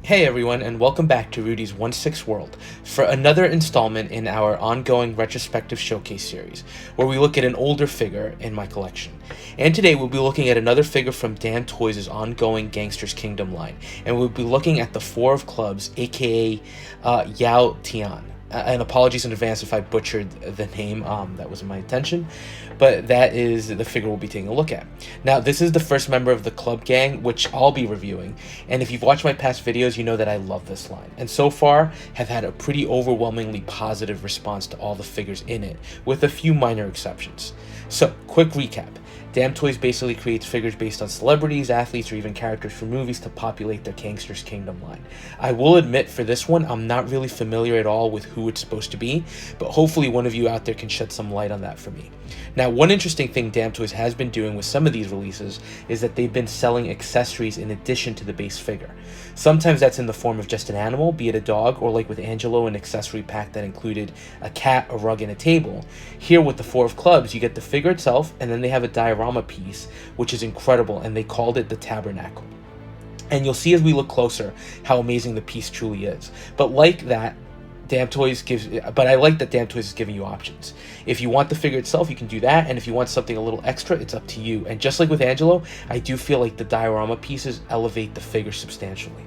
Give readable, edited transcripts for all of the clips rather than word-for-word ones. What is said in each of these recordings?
Hey everyone, and welcome back to Rudy's 1/6 World for another installment in our ongoing retrospective showcase series, where we look at an older figure in my collection. And today we'll be looking at another figure from Damtoys' ongoing Gangsters Kingdom line, and we'll be looking at the Four of Clubs, aka Yao Tian. And apologies in advance if I butchered the name, that wasn't my intention, but that is the figure we'll be taking a look at. Now, this is the first member of the club gang, which I'll be reviewing, and if you've watched my past videos, you know that I love this line, and so far have had a pretty overwhelmingly positive response to all the figures in it, with a few minor exceptions. So, quick recap. Damtoys basically creates figures based on celebrities, athletes, or even characters from movies to populate their Gangsters Kingdom line. I will admit for this one, I'm not really familiar at all with who it's supposed to be, but hopefully one of you out there can shed some light on that for me. Now, one interesting thing Damtoys has been doing with some of these releases is that they've been selling accessories in addition to the base figure. Sometimes that's in the form of just an animal, be it a dog, or like with Angelo, an accessory pack that included a cat, a rug, and a table. Here with the Four of Clubs, you get the figure itself, and then they have a diorama piece, which is incredible, and they called it the Tabernacle. And you'll see as we look closer how amazing the piece truly is. But like that, I like that Damtoys is giving you options. If you want the figure itself, you can do that, and if you want something a little extra, it's up to you. And just like with Angelo, I do feel like the diorama pieces elevate the figure substantially.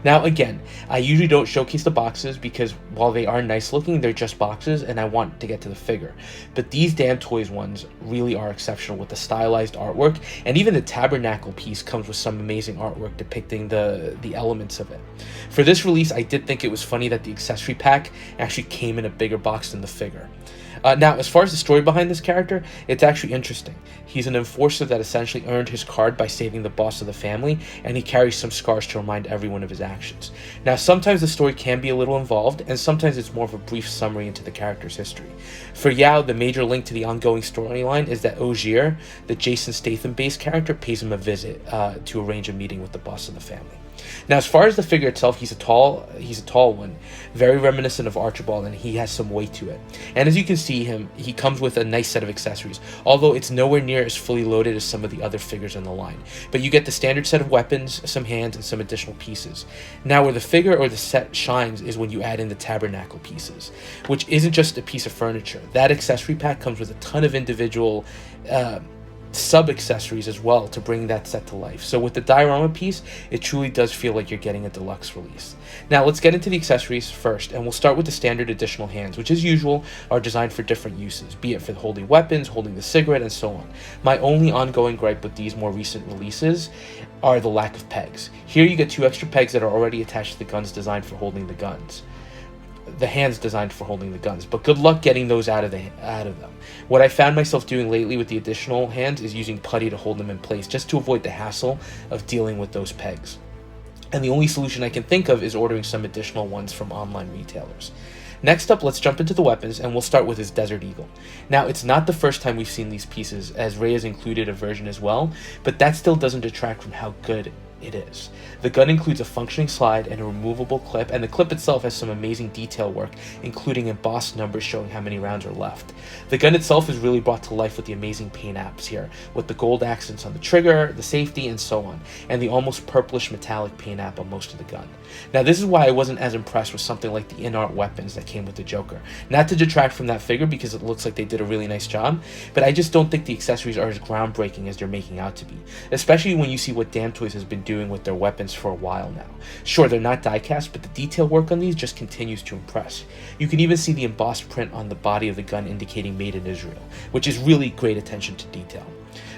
Now again, I usually don't showcase the boxes because while they are nice looking, they're just boxes and I want to get to the figure. But these Damtoys ones really are exceptional with the stylized artwork, and even the Tabernacle piece comes with some amazing artwork depicting the elements of it. For this release, I did think it was funny that the accessory pack actually came in a bigger box than the figure. Now, as far as the story behind this character, it's actually interesting. He's an enforcer that essentially earned his card by saving the boss of the family, and he carries some scars to remind everyone of his actions. Now, sometimes the story can be a little involved, and sometimes it's more of a brief summary into the character's history. For Yao, the major link to the ongoing storyline is that Ogier, the Jason Statham-based character, pays him a visit to arrange a meeting with the boss of the family. Now, as far as the figure itself, he's a tall one, very reminiscent of Archibald, and he has some weight to it. And as you can see he comes with a nice set of accessories, although it's nowhere near as fully loaded as some of the other figures in the line. But you get the standard set of weapons, some hands, and some additional pieces. Now, where the figure or the set shines is when you add in the Tabernacle pieces, which isn't just a piece of furniture. That accessory pack comes with a ton of individual sub-accessories as well to bring that set to life. So with the diorama piece, it truly does feel like you're getting a deluxe release. Now let's get into the accessories first, and we'll start with the standard additional hands, which as usual are designed for different uses, be it for holding weapons, holding the cigarette, and so on. My only ongoing gripe with these more recent releases are the lack of pegs. Here you get 2 extra pegs that are already attached to the guns designed for holding the hands designed for holding the guns, but good luck getting those out of them. What I found myself doing lately with the additional hands is using putty to hold them in place, just to avoid the hassle of dealing with those pegs. And the only solution I can think of is ordering some additional ones from online retailers. Next up, let's jump into the weapons, and we'll start with his Desert Eagle. Now, it's not the first time we've seen these pieces, as Ray has included a version as well, but that still doesn't detract from how good it is. The gun includes a functioning slide and a removable clip, and the clip itself has some amazing detail work, including embossed numbers showing how many rounds are left. The gun itself is really brought to life with the amazing paint apps here, with the gold accents on the trigger, the safety, and so on, and the almost purplish metallic paint app on most of the gun. Now, this is why I wasn't as impressed with something like the in-art weapons that came with the Joker. Not to detract from that figure, because it looks like they did a really nice job, but I just don't think the accessories are as groundbreaking as they're making out to be, especially when you see what Damtoys has been doing with their weapons for a while now. Sure, they're not die-cast, but the detail work on these just continues to impress. You can even see the embossed print on the body of the gun indicating made in Israel, which is really great attention to detail.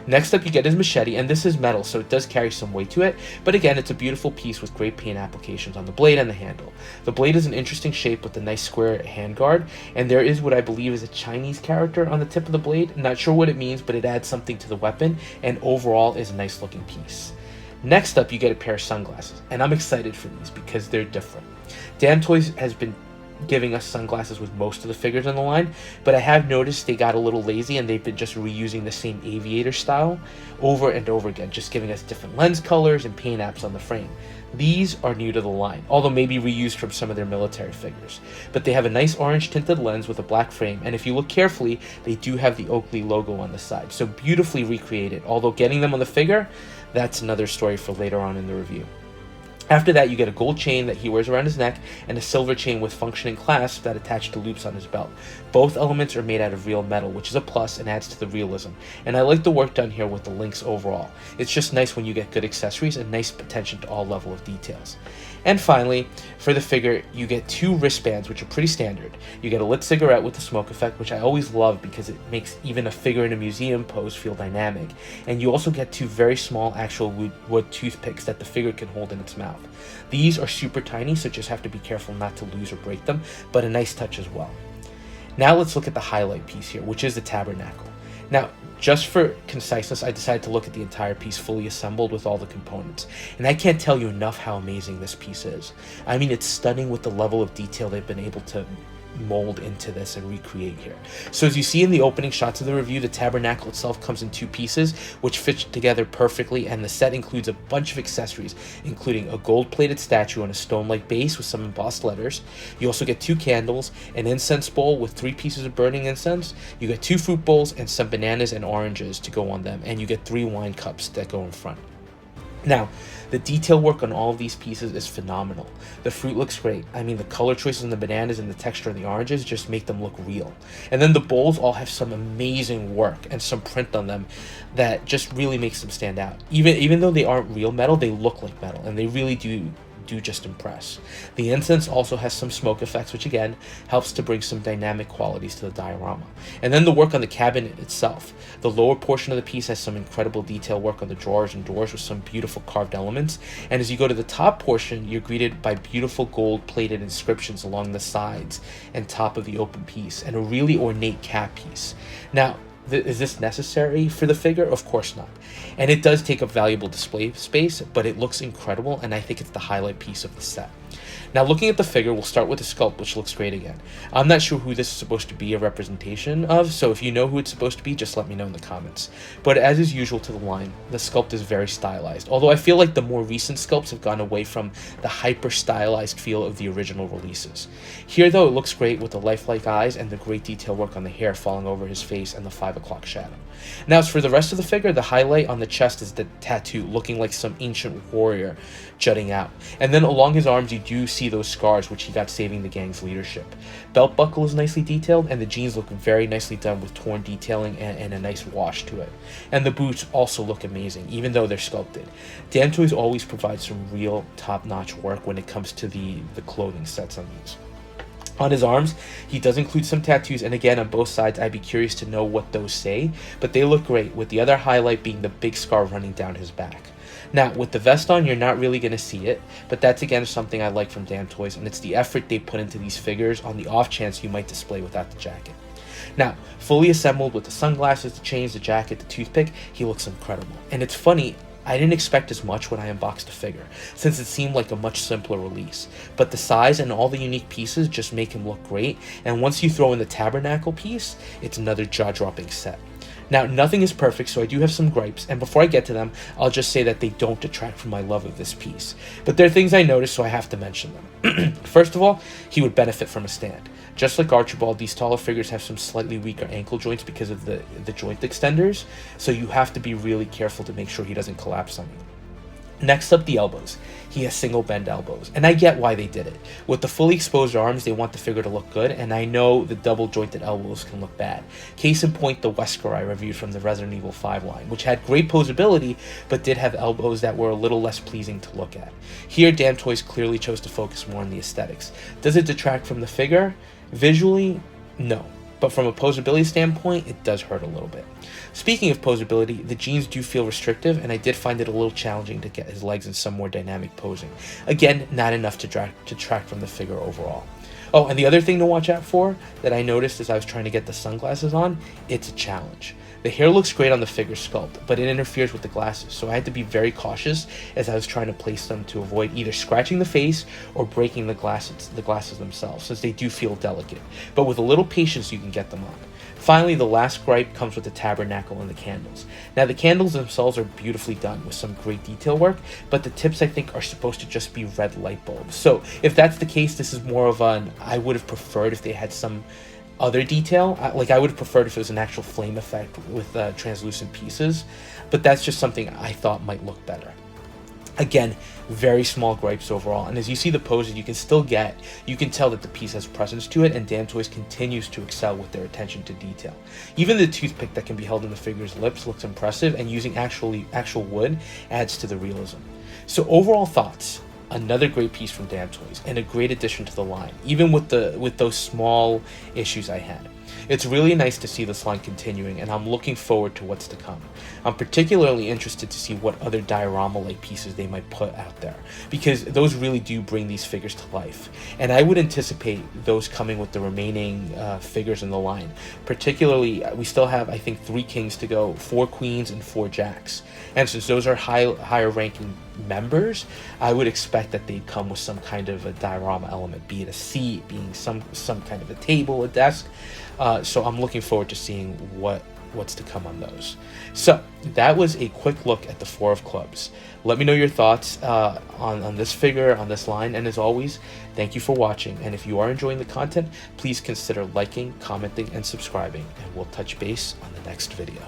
Next up, you get his machete, and this is metal, so it does carry some weight to it, but again, it's a beautiful piece with great paint applications on the blade and the handle. The blade is an interesting shape with a nice square handguard, and there is what I believe is a Chinese character on the tip of the blade. Not sure what it means, but it adds something to the weapon, and overall is a nice looking piece. Next up, you get a pair of sunglasses, and I'm excited for these because they're different. Damtoys has been giving us sunglasses with most of the figures on the line, but I have noticed they got a little lazy and they've been just reusing the same aviator style over and over again, just giving us different lens colors and paint apps on the frame. These are new to the line, although maybe reused from some of their military figures. But they have a nice orange tinted lens with a black frame, and if you look carefully, they do have the Oakley logo on the side, so beautifully recreated, although getting them on the figure, that's another story for later on in the review. After that, you get a gold chain that he wears around his neck and a silver chain with functioning clasps that attach to loops on his belt. Both elements are made out of real metal, which is a plus and adds to the realism. And I like the work done here with the links overall. It's just nice when you get good accessories and nice attention to all level of details. And finally, for the figure, you get 2 wristbands, which are pretty standard. You get a lit cigarette with the smoke effect, which I always love because it makes even a figure in a museum pose feel dynamic. And you also get 2 very small actual wood toothpicks that the figure can hold in its mouth. These are super tiny, so just have to be careful not to lose or break them, but a nice touch as well. Now let's look at the highlight piece here, which is the tabernacle. Now, just for conciseness, I decided to look at the entire piece fully assembled with all the components. And I can't tell you enough how amazing this piece is. I mean, it's stunning with the level of detail they've been able to mold into this and recreate here. So as you see in the opening shots of the review, the tabernacle itself comes in 2 pieces, which fit together perfectly, and the set includes a bunch of accessories, including a gold-plated statue on a stone-like base with some embossed letters. You also get 2 candles, an incense bowl with 3 pieces of burning incense. You get 2 fruit bowls and some bananas and oranges to go on them, and you get 3 wine cups that go in front. Now, the detail work on all of these pieces is phenomenal. The fruit looks great. I mean, the color choices on the bananas and the texture on the oranges just make them look real. And then the bowls all have some amazing work and some print on them that just really makes them stand out. Even though they aren't real metal, they look like metal, and they really do just impress. The incense also has some smoke effects, which again helps to bring some dynamic qualities to the diorama. And then the work on the cabinet itself. The lower portion of the piece has some incredible detail work on the drawers and doors with some beautiful carved elements. And as you go to the top portion, you're greeted by beautiful gold-plated inscriptions along the sides and top of the open piece, and a really ornate cap piece. Now, is this necessary for the figure? Of course not. And it does take up valuable display space, but it looks incredible, and I think it's the highlight piece of the set. Now, looking at the figure, we'll start with the sculpt, which looks great again. I'm not sure who this is supposed to be a representation of, so if you know who it's supposed to be, just let me know in the comments. But as is usual to the line, the sculpt is very stylized, although I feel like the more recent sculpts have gone away from the hyper-stylized feel of the original releases. Here, though, it looks great with the lifelike eyes and the great detail work on the hair falling over his face and the 5 o'clock shadow. Now, as for the rest of the figure, the highlight on the chest is the tattoo, looking like some ancient warrior jutting out. And then along his arms, you do see those scars which he got saving the gang's leadership. Belt buckle is nicely detailed, and the jeans look very nicely done with torn detailing and a nice wash to it. And the boots also look amazing, even though they're sculpted. Damtoys always provides some real top-notch work when it comes to the clothing sets on these. On his arms, he does include some tattoos, and again, on both sides, I'd be curious to know what those say, but they look great, with the other highlight being the big scar running down his back. Now, with the vest on, you're not really going to see it, but that's again something I like from Damtoys, and it's the effort they put into these figures on the off chance you might display without the jacket. Now, fully assembled with the sunglasses, the chains, the jacket, the toothpick, he looks incredible. And it's funny, I didn't expect as much when I unboxed the figure, since it seemed like a much simpler release. But the size and all the unique pieces just make him look great, and once you throw in the tabernacle piece, it's another jaw-dropping set. Now, nothing is perfect, so I do have some gripes, and before I get to them, I'll just say that they don't detract from my love of this piece. But there are things I noticed, so I have to mention them. First of all, he would benefit from a stand. Just like Archibald, these taller figures have some slightly weaker ankle joints because of the joint extenders, so you have to be really careful to make sure he doesn't collapse on you. Next up, the elbows. He has single bend elbows, and I get why they did it. With the fully exposed arms, they want the figure to look good, and I know the double jointed elbows can look bad. Case in point, the Wesker I reviewed from the Resident Evil 5 line, which had great posability, but did have elbows that were a little less pleasing to look at. Here, Damtoys clearly chose to focus more on the aesthetics. Does it detract from the figure? Visually, no. But from a posability standpoint, it does hurt a little bit. Speaking of posability, the jeans do feel restrictive, and I did find it a little challenging to get his legs in some more dynamic posing. Again, not enough to detract from the figure overall. Oh, and the other thing to watch out for that I noticed as I was trying to get the sunglasses on, it's a challenge. The hair looks great on the figure sculpt, but it interferes with the glasses, so I had to be very cautious as I was trying to place them to avoid either scratching the face or breaking the glasses themselves, since they do feel delicate. But with a little patience, you can get them on. Finally, the last gripe comes with the tabernacle and the candles. Now, the candles themselves are beautifully done with some great detail work, but the tips, I think, are supposed to just be red light bulbs. So if that's the case, this is more of an, I would have preferred if they had some other detail. Like, I would have preferred if it was an actual flame effect with translucent pieces, but that's just something I thought might look better. Again, very small gripes overall, and as you see the poses, you can tell that the piece has presence to it, and Damtoys continues to excel with their attention to detail. Even the toothpick that can be held in the figure's lips looks impressive, and using actual wood adds to the realism. So overall thoughts, another great piece from Damtoys, and a great addition to the line, even with those small issues I had. It's really nice to see this line continuing, and I'm looking forward to what's to come. I'm particularly interested to see what other diorama-like pieces they might put out there, because those really do bring these figures to life. And I would anticipate those coming with the remaining figures in the line. Particularly, we still have, I think, 3 kings to go, 4 queens, and 4 jacks. And since those are higher-ranking members, I would expect that they'd come with some kind of a diorama element, be it a seat, being some kind of a table, a desk. So I'm looking forward to seeing what's to come on those. So that was a quick look at the 4 of clubs. Let me know your thoughts on this figure, on this line, and as always, thank you for watching. And if you are enjoying the content, please consider liking, commenting, and subscribing, and we'll touch base on the next video.